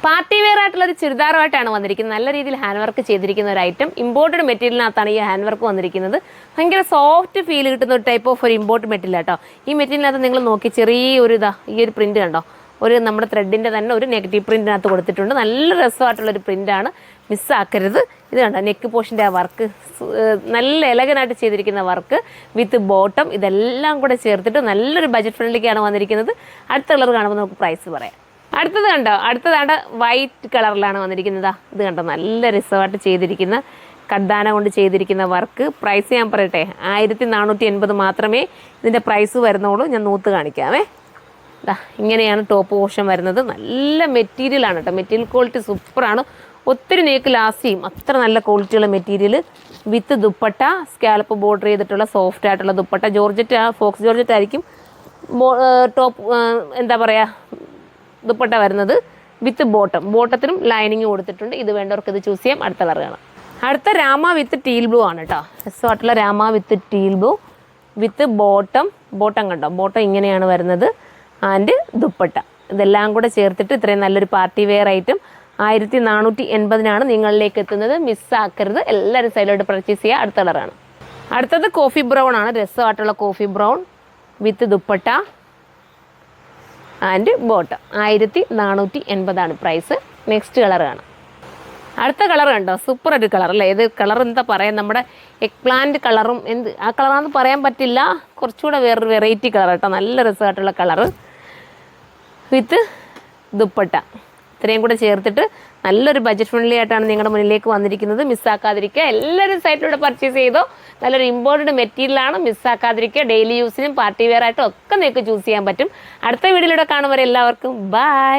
Party wear ആയിട്ടുള്ള ഒരു ചുരിദാറുമായിട്ടാണ് വന്നിരിക്കുന്നത്. നല്ല രീതിയിൽ ഹാൻഡ് വർക്ക് ചെയ്തിരിക്കുന്ന ഒരു ഐറ്റം. ഇമ്പോർട്ടഡ് മെറ്റീരിയലിനകത്താണ് ഈ ഹാൻഡ് വർക്ക് വന്നിരിക്കുന്നത്. ഭയങ്കര സോഫ്റ്റ് ഫീൽ കിട്ടുന്ന ഒരു ടൈപ്പ് ഓഫ് ഒരു ഇമ്പോർട്ട് മെറ്റീരിയൽ കേട്ടോ. ഈ മെറ്റീരിയലിനകത്ത് നിങ്ങൾ നോക്കി ചെറിയൊരു ഈ ഒരു പ്രിന്റ് കണ്ടോ, ഒരു നമ്മുടെ ത്രെഡിൻ്റെ തന്നെ ഒരു നെഗറ്റീവ് പ്രിൻറ്റിനകത്ത് കൊടുത്തിട്ടുണ്ട്. നല്ല രസമായിട്ടുള്ളൊരു പ്രിൻ്റാണ്, മിസ്സാക്കരുത്. ഇത് കണ്ടോ, നെക്ക് പോർഷൻ്റെ ആ വർക്ക് നല്ല എലഗനായിട്ട് ചെയ്തിരിക്കുന്ന വർക്ക് വിത്ത് ബോട്ടം, ഇതെല്ലാം കൂടെ ചേർത്തിട്ട് നല്ലൊരു ബജറ്റ് ഫ്രണ്ട്ലിക്കാണ് വന്നിരിക്കുന്നത്. അടുത്ത കളർ കാണുമ്പോൾ നമുക്ക് പ്രൈസ് പറയാം. അടുത്തതാണ്ട് വൈറ്റ് കളറിലാണ് വന്നിരിക്കുന്നത്. ഇത് കണ്ടോ, നല്ല രസമായിട്ട് ചെയ്തിരിക്കുന്ന കദ്ദാന കൊണ്ട് ചെയ്തിരിക്കുന്ന വർക്ക്. പ്രൈസ് ഞാൻ പറയട്ടെ, 1480 മാത്രമേ ഇതിൻ്റെ പ്രൈസ് വരുന്നുള്ളൂ. ഞാൻ നൂത്ത് കാണിക്കാമേ. ഇങ്ങനെയാണ് ടോപ്പ് പോർഷൻ വരുന്നത്. നല്ല മെറ്റീരിയലാണ് കേട്ടോ, മെറ്റീരിയൽ ക്വാളിറ്റി സൂപ്പറാണ്. ഒത്തിരി നേക്ക് ലാസ്റ്റ് ചെയ്യും, അത്ര നല്ല ക്വാളിറ്റിയുള്ള material with dupatta, scallop border ചെയ്തിട്ടുള്ള സോഫ്റ്റ് ആയിട്ടുള്ള ദുപ്പട്ട. ജോർജറ്റ്, ഫോക്സ് ജോർജറ്റ് ആയിരിക്കും ടോപ്പ്, എന്താ പറയുക, ദുപ്പട്ട വരുന്നത് വിത്ത് ബോട്ടത്തിനും ലൈനിങ് കൊടുത്തിട്ടുണ്ട്. ഇത് വേണ്ടവർക്ക് ഇത് ചൂസ് ചെയ്യാം. അടുത്ത കളർ കാണാം. അടുത്ത രാമ വിത്ത് ടീൽ ബ്ലൂ ആണ് കേട്ടോ. രസമായിട്ടുള്ള രാമ വിത്ത് ടീൽ ബ്ലൂ വിത്ത് ബോട്ടം കണ്ടോ, ബോട്ടം ഇങ്ങനെയാണ് വരുന്നത്. ആൻഡ് ദുപ്പട്ട, ഇതെല്ലാം കൂടെ ചേർത്തിട്ട് ഇത്രയും നല്ലൊരു പാർട്ടി വെയർ ഐറ്റം 1480 നിങ്ങളിലേക്ക് എത്തുന്നത്. മിസ്സാക്കരുത്, എല്ലാവരും സൈഡിലോട്ട് പർച്ചേസ് ചെയ്യുക. അടുത്ത കളറാണ്. അടുത്തത് കോഫി ബ്രൗൺ ആണ്. രസമായിട്ടുള്ള coffee brown with dupatta and bottom. 1480 price. Next colour കാണാം. അടുത്ത കളർ കണ്ടോ, സൂപ്പർ ഒരു കളർ അല്ലേ. ഇത് കളർ എന്താ പറയുക, നമ്മുടെ എഗ് പ്ലാന്റ് കളറും ആ കളറാണെന്ന് പറയാൻ പറ്റില്ല, കുറച്ചുകൂടെ വേറൊരു വെറൈറ്റി കളർ കേട്ടോ. നല്ല രസമായിട്ടുള്ള കളറ് വിത്ത് ദുപ്പട്ട, ഇത്രയും കൂടെ ചേർത്തിട്ട് നല്ലൊരു ബജറ്റ് ഫ്രണ്ട്ലി ആയിട്ടാണ് നിങ്ങളുടെ മുന്നിലേക്ക് വന്നിരിക്കുന്നത്. മിസ്സാക്കാതിരിക്കുക, എല്ലാവരും സൈറ്റിലൂടെ പർച്ചേസ് ചെയ്തോ. നല്ലൊരു ഇമ്പോർട്ടഡ് മെറ്റീരിയലാണ്, മിസ്സാക്കാതിരിക്കുക. ഡെയിലി യൂസിനും പാർട്ടി വെയർ ആയിട്ടും ഒക്കെ നിങ്ങൾക്ക് ചൂസ് ചെയ്യാൻ പറ്റും. അടുത്ത വീഡിയോയിലൂടെ കാണുമ്പോൾ എല്ലാവർക്കും ബൈ.